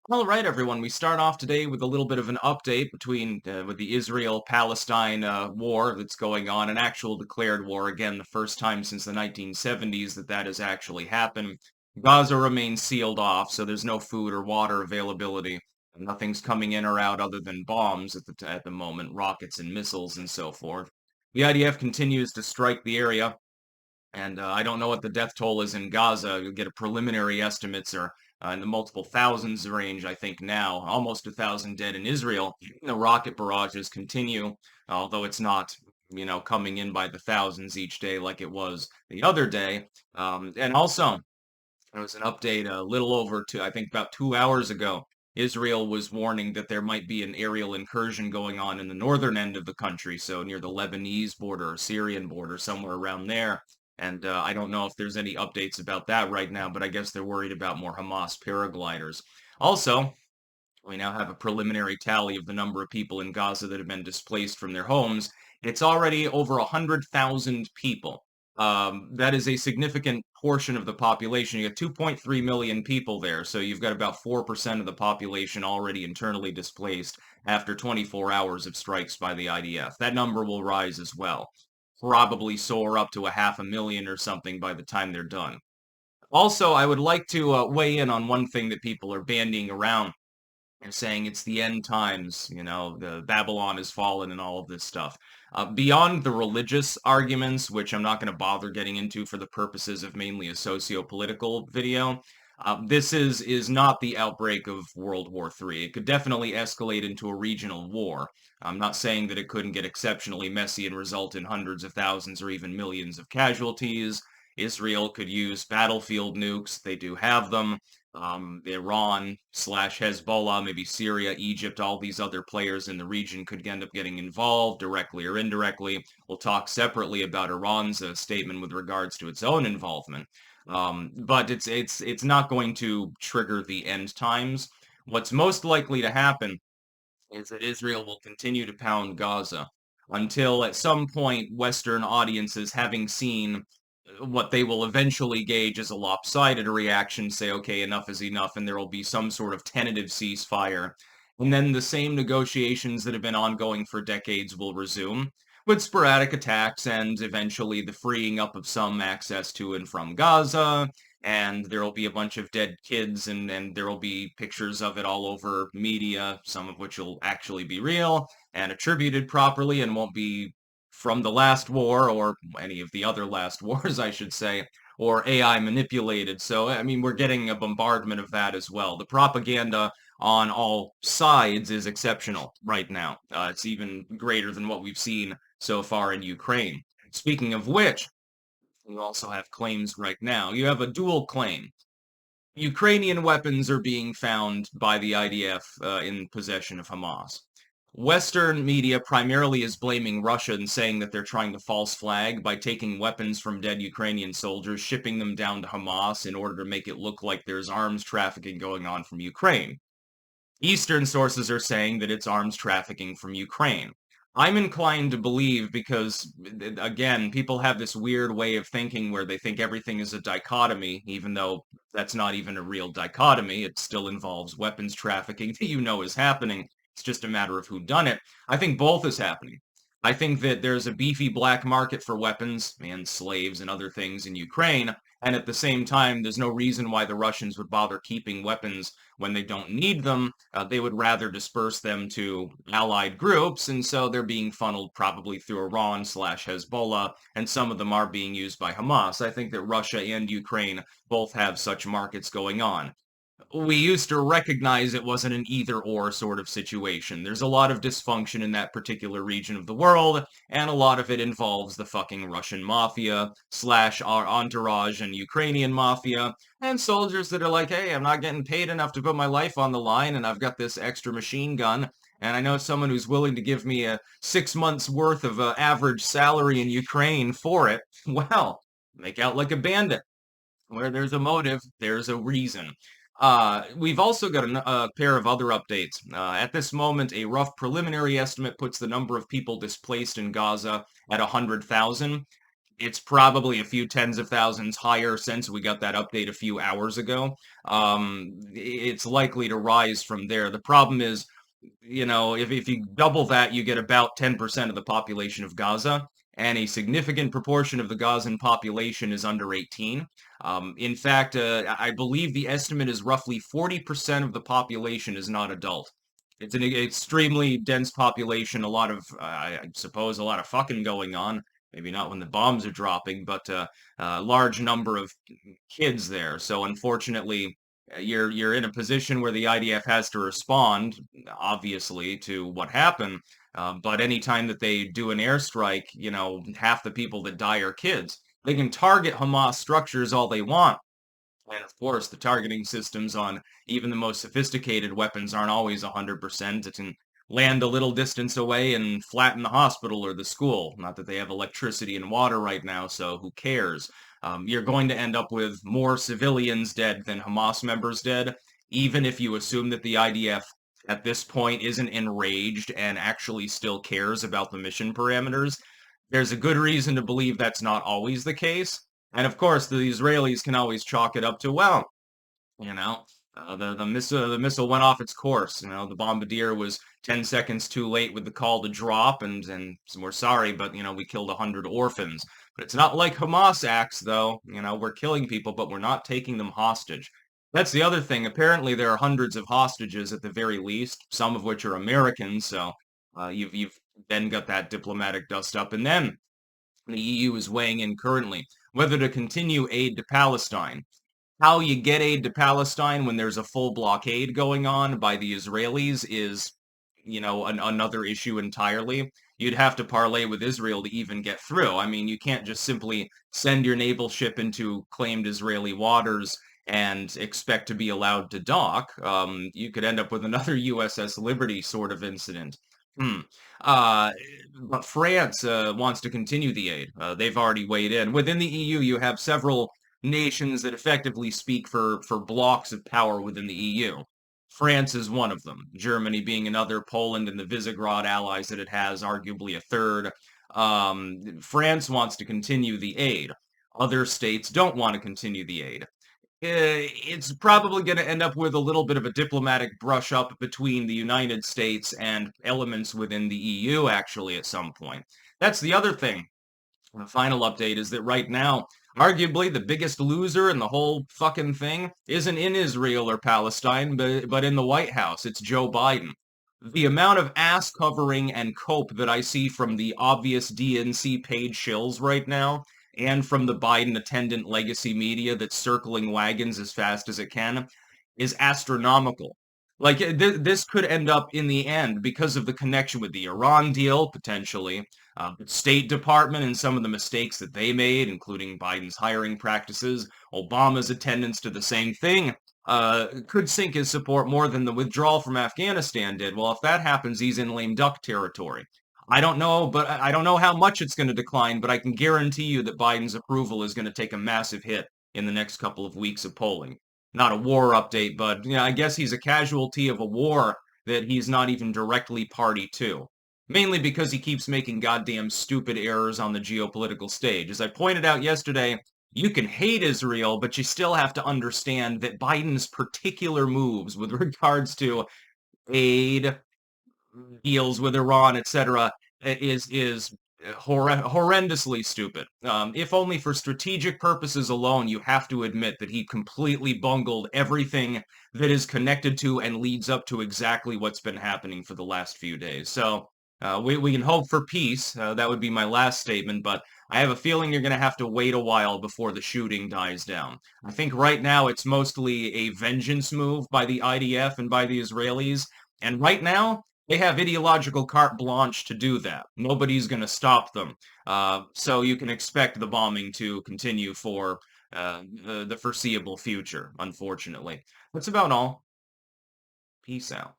All right, everyone. We start off today with a little bit of an update with the Israel-Palestine war that's going on, an actual declared war. Again, the first time since the 1970s that has actually happened. Gaza remains sealed off, so there's no food or water availability. Nothing's coming in or out other than bombs at the moment, rockets and missiles and so forth. The IDF continues to strike the area. And I don't know what the death toll is in Gaza. You'll get a preliminary estimates are in the multiple thousands range, I think now. Almost 1,000 dead in Israel. The rocket barrages continue, although it's not, coming in by the thousands each day like it was the other day. And also, there was an update a little over I think about 2 hours ago. Israel was warning that there might be an aerial incursion going on in the northern end of the country, so near the Lebanese border or Syrian border, somewhere around there. And I don't know if there's any updates about that right now, but I guess they're worried about more Hamas paragliders. Also, we now have a preliminary tally of the number of people in Gaza that have been displaced from their homes. It's already over 100,000 people. That is a significant portion of the population. You got 2.3 million people there, so you've got about 4% of the population already internally displaced after 24 hours of strikes by the IDF. That number will rise as well, probably soar up to a 500,000 or something by the time they're done. Also, I would like to weigh in on one thing that people are bandying around and saying it's the end times, the Babylon has fallen and all of this stuff. Beyond the religious arguments, which I'm not going to bother getting into for the purposes of mainly a socio-political video, this is not the outbreak of World War III. It could definitely escalate into a regional war. I'm not saying that it couldn't get exceptionally messy and result in hundreds of thousands or even millions of casualties. Israel could use battlefield nukes. They do have them. Iran slash Hezbollah, maybe Syria, Egypt, all these other players in the region could end up getting involved directly or indirectly. We'll talk separately about Iran's statement with regards to its own involvement. But it's not going to trigger the end times. What's most likely to happen is that Israel will continue to pound Gaza until at some point Western audiences, having seen what they will eventually gauge as a lopsided reaction, say, okay, enough is enough, and there will be some sort of tentative ceasefire. And then the same negotiations that have been ongoing for decades will resume, with sporadic attacks and eventually the freeing up of some access to and from Gaza. And there will be a bunch of dead kids, and there will be pictures of it all over media, some of which will actually be real and attributed properly and won't be from the last war or any of the other last wars, I should say, or AI manipulated. So, I mean, we're getting a bombardment of that as well. The propaganda on all sides is exceptional right now. It's even greater than what we've seen so far in Ukraine. Speaking of which, you also have claims right now. You have a dual claim. Ukrainian weapons are being found by the IDF in possession of Hamas. Western media primarily is blaming Russia and saying that they're trying to false flag by taking weapons from dead Ukrainian soldiers, shipping them down to Hamas in order to make it look like there's arms trafficking going on from Ukraine. Eastern sources are saying that it's arms trafficking from Ukraine. I'm inclined to believe because, again, people have this weird way of thinking where they think everything is a dichotomy, even though that's not even a real dichotomy. It still involves weapons trafficking that is happening. It's just a matter of who done it. I think both is happening. I think that there's a beefy black market for weapons and slaves and other things in Ukraine, and at the same time, there's no reason why the Russians would bother keeping weapons when they don't need them. They would rather disperse them to allied groups, and so they're being funneled probably through Iran slash Hezbollah, and some of them are being used by Hamas. I think that Russia and Ukraine both have such markets going on. We used to recognize it wasn't an either-or sort of situation. There's a lot of dysfunction in that particular region of the world, and a lot of it involves the fucking Russian mafia slash our entourage and Ukrainian mafia, and soldiers that are like, hey, I'm not getting paid enough to put my life on the line, and I've got this extra machine gun, and I know someone who's willing to give me a 6 months worth of average salary in Ukraine for it. Well, make out like a bandit. Where there's a motive, there's a reason. We've also got a pair of other updates. At this moment, a rough preliminary estimate puts the number of people displaced in Gaza at 100,000. It's probably a few tens of thousands higher since we got that update a few hours ago. It's likely to rise from there. The problem is, if you double that, you get about 10% of the population of Gaza, and a significant proportion of the Gazan population is under 18. In fact, I believe the estimate is roughly 40% of the population is not adult. It's an extremely dense population, a lot of, I suppose, a lot of fucking going on. Maybe not when the bombs are dropping, but a large number of kids there. So unfortunately, you're in a position where the IDF has to respond, obviously, to what happened. But anytime that they do an airstrike, half the people that die are kids. They can target Hamas structures all they want. And of course, the targeting systems on even the most sophisticated weapons aren't always 100%. It can land a little distance away and flatten the hospital or the school. Not that they have electricity and water right now, so who cares? You're going to end up with more civilians dead than Hamas members dead, even if you assume that the IDF at this point isn't enraged and actually still cares about the mission parameters. There's a good reason to believe that's not always the case. And of course, the Israelis can always chalk it up to, well, you know, the missile went off its course. The bombardier was 10 seconds too late with the call to drop, and we're sorry, but we killed 100 orphans. But it's not like Hamas acts, though. We're killing people, but we're not taking them hostage. That's the other thing. Apparently, there are hundreds of hostages at the very least, some of which are Americans. So you've then got that diplomatic dust up, and then the EU is weighing in currently whether to continue aid to Palestine. How you get aid to Palestine when there's a full blockade going on by the Israelis is, another issue entirely. You'd have to parlay with Israel to even get through. I mean, you can't just simply send your naval ship into claimed Israeli waters and expect to be allowed to dock. You could end up with another USS Liberty sort of incident. Hmm. Uh, but France wants to continue the aid. They've already weighed in. Within the EU, you have several nations that effectively speak for blocks of power within the EU. France is one of them. Germany being another. Poland and the Visegrad allies that it has, arguably a third. France wants to continue the aid. Other states don't want to continue the aid. It's probably going to end up with a little bit of a diplomatic brush up between the United States and elements within the EU, actually, at some point. That's the other thing. The final update is that right now, arguably the biggest loser in the whole fucking thing isn't in Israel or Palestine, but in the White House. It's Joe Biden. The amount of ass covering and cope that I see from the obvious DNC paid shills right now, and from the Biden attendant legacy media that's circling wagons as fast as it can, is astronomical. Like, this could end up in the end because of the connection with the Iran deal, potentially, the State Department and some of the mistakes that they made, including Biden's hiring practices, Obama's attendance to the same thing, could sink his support more than the withdrawal from Afghanistan did. Well, if that happens, he's in lame duck territory. I don't know, but I don't know how much it's going to decline, but I can guarantee you that Biden's approval is going to take a massive hit in the next couple of weeks of polling. Not a war update, but I guess he's a casualty of a war that he's not even directly party to. Mainly because he keeps making goddamn stupid errors on the geopolitical stage. As I pointed out yesterday, you can hate Israel, but you still have to understand that Biden's particular moves with regards to aid, deals with Iran, etc., is horrendously stupid. If only for strategic purposes alone, you have to admit that he completely bungled everything that is connected to and leads up to exactly what's been happening for the last few days. So we can hope for peace. That would be my last statement, but I have a feeling you're going to have to wait a while before the shooting dies down. I think right now it's mostly a vengeance move by the IDF and by the Israelis, and right now they have ideological carte blanche to do that. Nobody's going to stop them. So you can expect the bombing to continue for the foreseeable future, unfortunately. That's about all. Peace out.